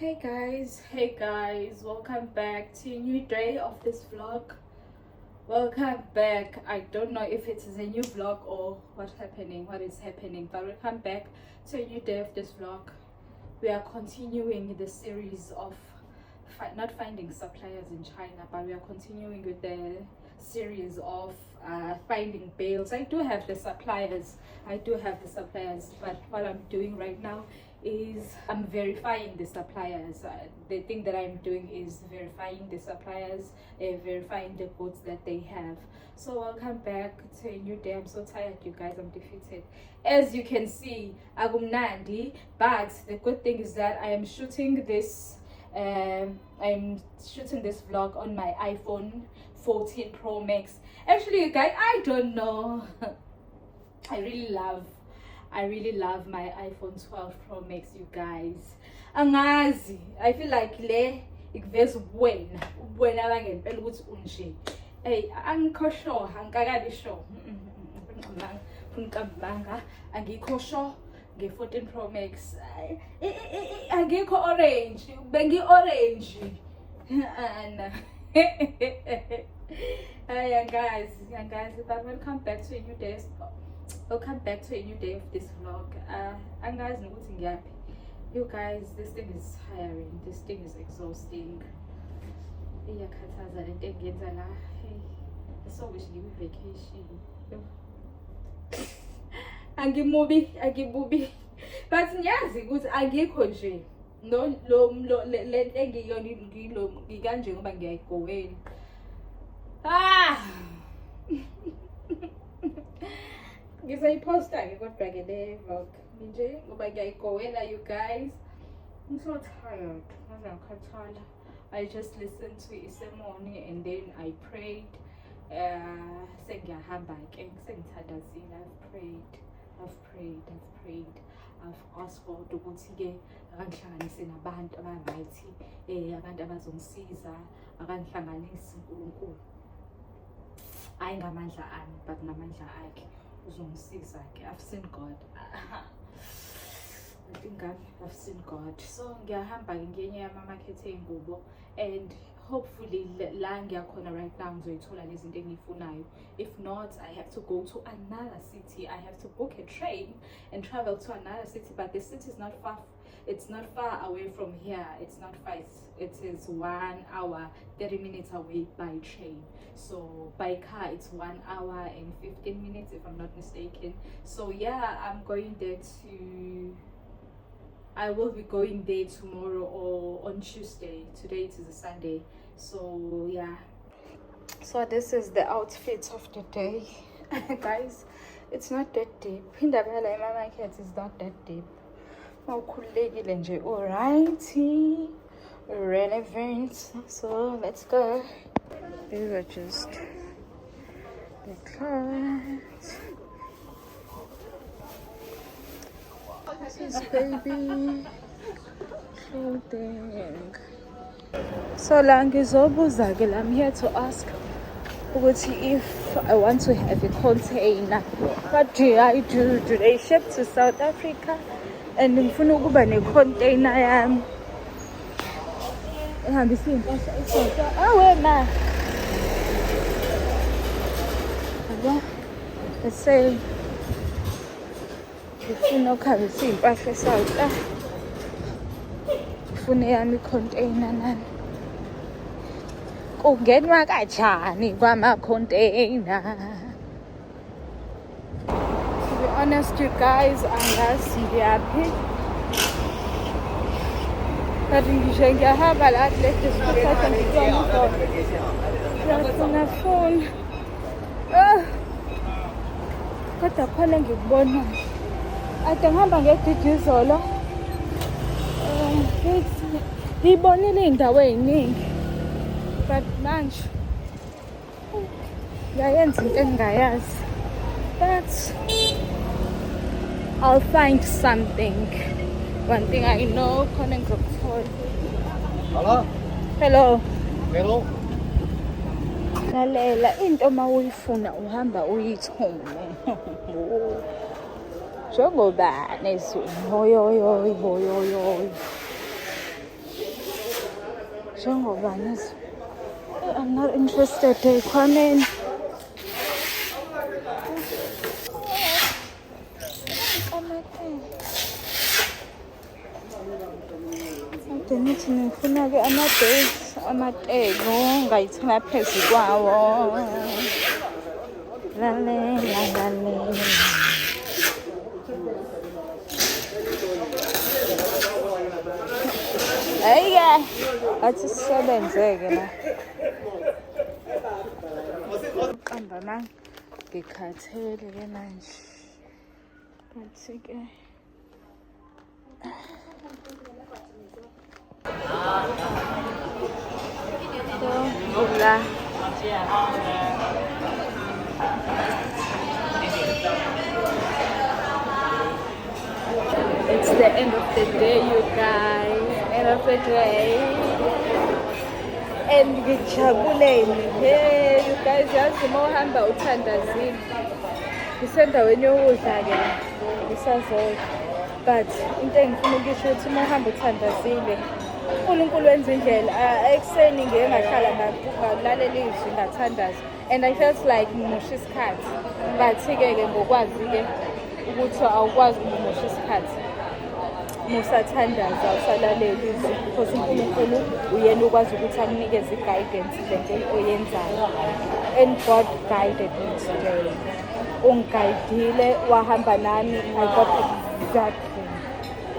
Hey guys, welcome back to a new day of this vlog. Welcome back. I don't know if it is a new vlog or what is happening, but welcome back to a new day of this vlog. We are continuing the series of not finding suppliers in China, but we are continuing with the series of finding bales. I do have the suppliers, but what I'm doing right now is I'm verifying the suppliers. The thing that I'm doing is verifying the suppliers, verifying the goods that they have. So welcome back to a new day. I'm so tired, you guys. I'm defeated. As you can see, agumnandi, but the good thing is that I am shooting this vlog on my iPhone 14 Pro Max. Actually, you guys, I don't know. I really love my iPhone 12 Pro Max, you guys. Angazi, I feel like le ikuveza wena bangempela ukuthi unje. Hey, angikho sure, angikakabi sure. Angikho sure nge-14 Pro Max. Angikho orange, bengi-orange. Guys, but welcome back to a new day. Welcome back to a new day of this vlog. You guys, this thing is tiring. This thing is exhausting. I so wish you were vacation. Angimubi. But ngiyazi ukuthi angikho nje. No le engiyona ngikanje ngoba ngiyayigowela. Ngisayiposta-ke kodwa ke le vlog nje ngoba ngiyayigowela, you guys. I'm so tired. I just listened to isemoni and then I prayed. Sengiyahamba ke sengithandazile. I've prayed. I've asked God ukuthi ke akangihlanganise nabantu aba-right, abantu abazongisiza, akangihlanganisi uNkulunkulu. Hayi ngamandla ami, but ngamandla akhe uzongisiza ke. I've seen God. I think I've seen God. So ngiyahamba ngenye yama-market ey'ngubo, and hopefully la ngiyakhona right now ngizoyithola lezi zinto engiyifunayo. If not, I have to go to another city. I have to book a train and travel to another city, but the city is not far. It's not far away from here. It's not far. It is 1 hour 30 minutes away by train. So by car it's 1 hour and 15 minutes if I'm not mistaken. So yeah, I will be going there tomorrow or on Tuesday. Today it is a Sunday. So yeah. So this is the outfit of the day. Guys, it's not that deep. Indabala market is not that deep. Mawukhululekile nje, alrighty. Relevant. So let's go. These are just the clothes. This is baby clothing. So langizobuza-ke, I'm here to ask if I want to have a container. What do I do? Do they ship to South Africa? And ngifuna ukuba ne-container yami ehambisa impahla eSouth. Wena let's say ngifuna ukuhambisa iy'mpahla eSouth, ngifuna yami i-container nani. Kungenwa kanjani kwama-container? To be honest, you guys, angazi ngiyaphi. But ngisho ngiyahamba la kulesi sikhathi ngiyafuna phone. Kodwa khona ngikubona. Ade ngihamba ngedidizolo. Ngibonile iy'ndawo ey'ningi. But manje ngayenza into engingayazi. But I'll find something. One thing I know, khona ngizokuthola. Hello. Lalela, into uma uyifuna uhamba uyithole. Njengoba nesu hoyoyoy. njengoba ngizo. I'm not interested ekhwaneni. Ade nithi ngifuna-ke ama-dates amatelo ngayithenga phezu kwawo. Lalela, lalela. Hey-ke, athi sisebenzeke la. Uqamba manje ngikhathele-ke manje. Kathi-ke. Hola. It's the end of the day, you guys. End of the day. And ngijabuleni. Hey, you guys, yazi uma uhamba uthandazile. Ngisendaweni yokudla-ke ngisazodwa. But into engifuna ukisho ukuthi uma uhamba uthandazile, uNkulunkulu wenza indlela. Ekuseni ngeke ngahlala ngalalela izwi ngathandaza. And I felt like ngimosha isikhathi. But-ke ngokwazi-ke ukuthi awukwazi ukumosha isikhathi. Musathandaza usalalela izwi because uNkulunkulu uyena ukwazi ukuthi akunikeze i-guidance lento oyenzayo. And God guided me today. Ungiguidile wahamba nami. I got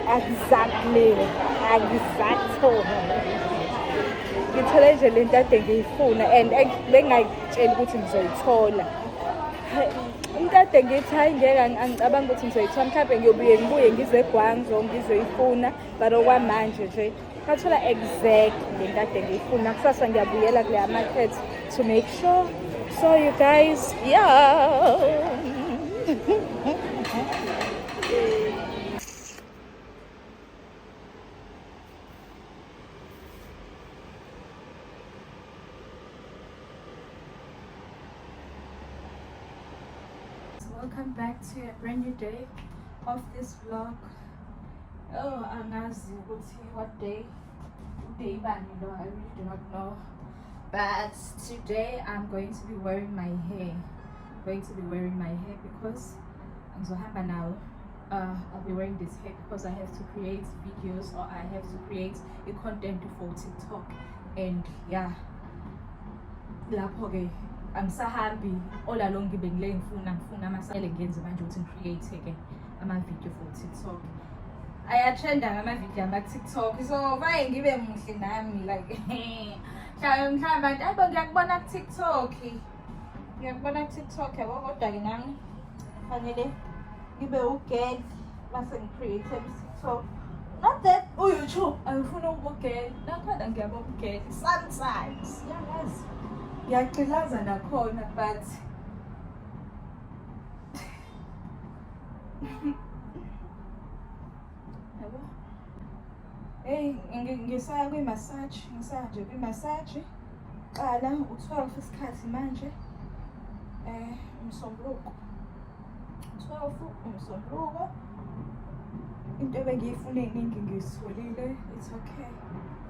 exactly. Ngithole nje lento ade ngiyifuna and bengayitsheli ukuthi ngizoyithola. Into ade ngithi hayi ngeke angicabanga ukuthi ngizoyithola, mhlawumbe ngiyobuye ngize eGwangzo ngizoyifuna, but okwamanje nje ngathola exactly lento ade ngiyifuna. Kusasa ngiyabuyela kuleya market to make sure. So you guys, yeah. Welcome back to a brand new day of this vlog. Oh, angazi ukuthi what day bani lo, I really do not know. But today I'm going to be wearing my hair. Because ngizohamba now. I'll be wearing this hair because I have to create videos, or I have to create a content for TikTok. And yeah, lapho-ke angisahambi all along ngibe ngifuna amasele ngenze manje ukuthi ngicreate-ke ama-video for TikTok. Ayatrenda ngama-video ama-TikTok, so baye ngibe muhle nami like mhlawumbe abantu ayibo ngiyakubona ku-TikTok yabo, kodwa-ke nami fanele ngibe ugel base ngicreate TikTok. Not that YouTube angifuna ukubugel, nakhona ngiyabugel sometimes, yazi ngiyagcilaza nakhona, but yabo hey ngisaya kwi-massage, qala u-12 isikhathi manje, umsombuluko 12 umsombuluko. Into ebengiyifuna eningi ngiyitholile, it's okay.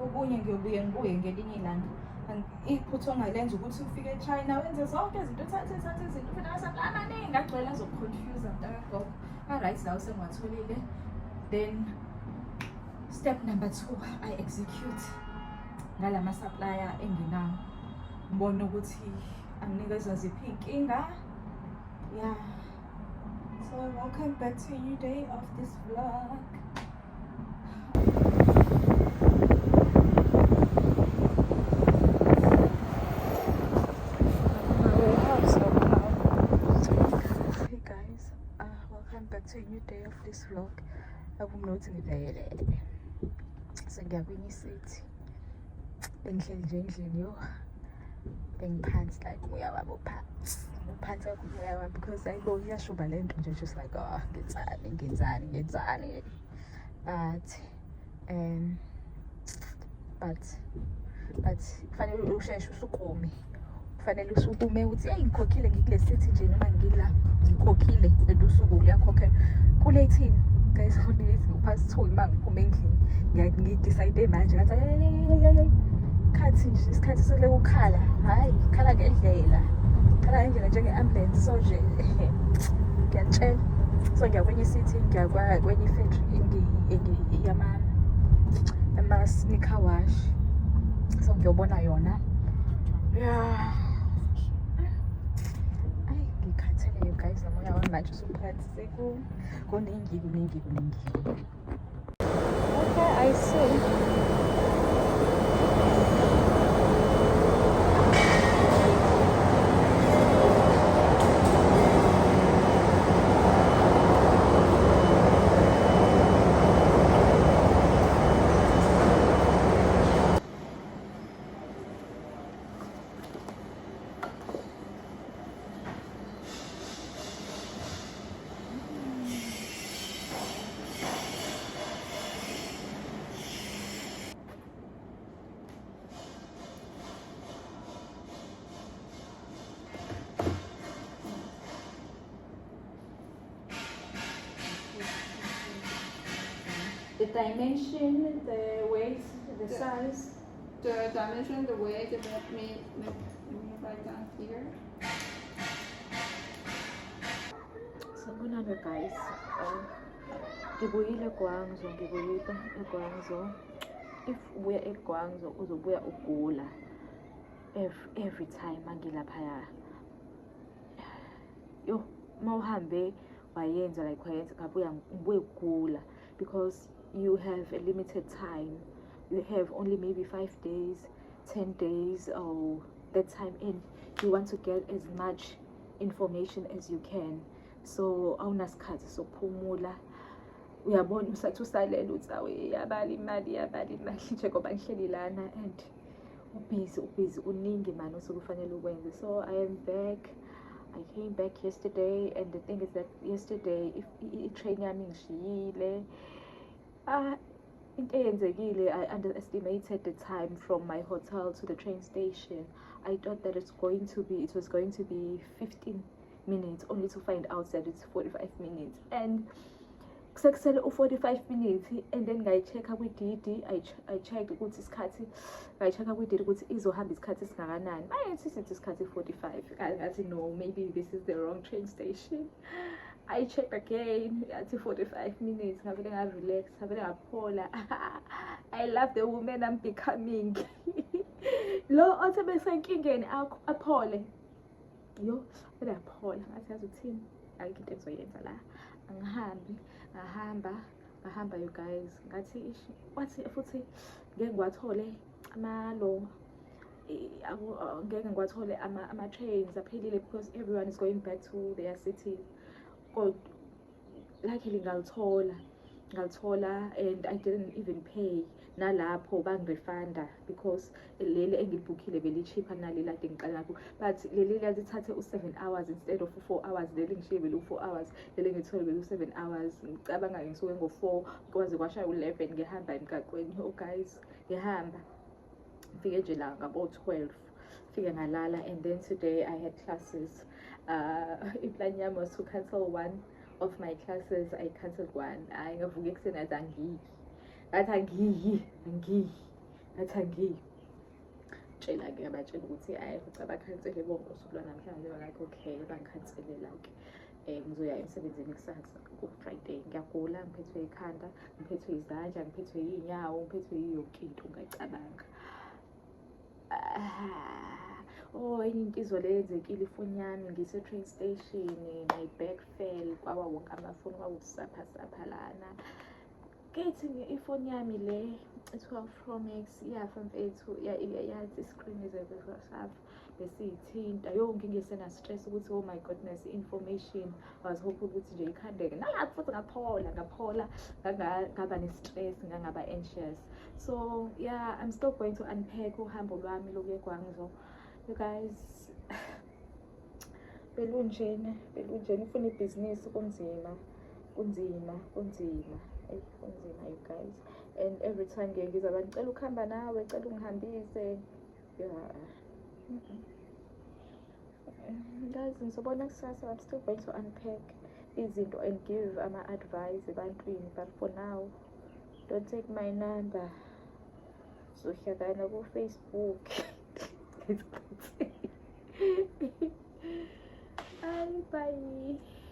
Okunye ngiyobuye ngelinye ilanga. Iphutha ongalenza ukuthi ufike eChina wenze zonke izinto, uthathe izinto futhi amasaplaya amaningi agcwele azokuconfuse mntakagogo. Alright, lawo sengiwatholile. Then step number 2, I execute ngala masaplaya enginawo. Ngibona ukuthi anginikeza ziphi inkinga. Yeah. So welcome back to a new day of this vlog. Hey guys, welcome back to a new day of this vlog. Akumnothi ngivayelele. Sengiyakwini city. Bengihleli nje endlini yo. Bengiphansi like umoya wami uphansi. Uphansi umoya wami because ayibo iyashuba lento nje, just like ngenzani. But kufanele usheshe usukume. Kufanele usukume uthi hey ngikhokhile ngikule city nje noma ngila ngikhokhile edusuku uyakhokha kule 18 guys, honestly past 2 manje ngiphume endlini ngidecide manje ngathi isikhathi nje isikhathi sele ukhala hayi khala ngendlela khala ngendlela njenge-ambulance so nje ngiyatshela so ngiya kwenye city ngiya kwenye factory yama-sneaker wash so ngiyobona yona ya ayi ngikhathele you guys nomoya wami manje usuphansi kuningi okay I see. The dimension, the weight, the size. The dimension, the weight, let me write down here. Sanibonani guys. Ngibuyile eGwangzo. If ubuya eGwangzo uzobuya ugula. Every time mangilaphaya. Yo, mawuhambe wayenza like wayenza ngabuya ngibuye ugula because you have a limited time. You have only maybe 5 days, 10 days, or that time in. You want to get as much information as you can. So awunasikhathi sokuphumula. Uyabona usathi usalela uthi awe yabala imali njengoba ngihleli lana and ubhizi uningi manje osokufanele ukwenze. So I am back. I came back yesterday and the thing is that yesterday i-train yami ngishiyile. Into eyenzekile, I underestimated the time from my hotel to the train station. I thought that it was going to be 15 minutes, only to find out that it's 45 minutes. And sekusele 45 minutes and then ngayi-check-a kwi-DD, I checked ukuthi isikhathi, ngayi-check-a kwi-DD ukuthi izohamba isikhathi esingakanani. Bayethi sithi isikhathi 45. Ngathi no, maybe this is the wrong train station. I checked again, at 45 minutes, ngavele nga-relax, ngavele ngaphola. I love the woman I'm becoming. Lo othi besenkingeni aphole. Yo, ngavele ngaphola, ngathi yazi uthini? Ayikho into engizoyenza la. Ngahamba you guys. Ngathi wathi futhi ngeke ngiwathole ngeke ngiwathole ama-trains aphelile because everyone is going back to their cities. Kodwa luckily ngalithola and I didn't even pay. Nalapho bangirefunda because leli engilibhukhile beli-cheaper naleli ade ngiqala ngakho, but leli lithathe u7 hours instead of 4 hours. Leli ngishiye belu4 hours, leli ngithole belu7 hours. Ngicabanga ngisuke ngo4 kwaze kwashaya u11 ngihamba emgaqweni. Oh guys, ngihamba ngifike nje la ngabo12, fike ngalala and then today I had classes. Iplan yami was to cancel one of my classes. I cancelled one. Ngavuka ekuseni ngathi angiyi tshela-ke abatshela ukuthi ayi uca bakhansele bonke usuku lwanamhlanje. Like okay, bangikhanselela-ke ngizoya emsebenzini kusasa ku-Friday. Ngiyagula, ngiphethwe ikhanda, ngiphethwe izandla, ngiphethwe iy'nyawo, ngiphethwe yonke into ungayicabanga. Enye into le yenzekile, ifoni yami ngise-train station, my bag fell, kwawa wonke amafoni kwawusaphasapha lana. Kethi ifoni yami le 12 Pro Max iyafa mfethu, yathi i-screen izosafa besiyithinta yonke ngisena-stress ukuthi oh my goodness, information. I was hoping ukuthi nje ikhandeke nalapho futhi ngaphola ngaba ne-stress, ngaba anxious. So yeah, I'm still going to unpack uhambo lwami lokuya eGwangzo. You guys, belunjena ifuna ibhizinisi kunzima you guys, and every time ngiza ngicela ukuhamba nawe, cela ungihambise. Yeah. Guys, ngizobona kusasa. I'm still going to unpack izinto and give ama-advice ebantwini, but for now don't take my number. sizohlangana ku-Facebook. Hayi, bye.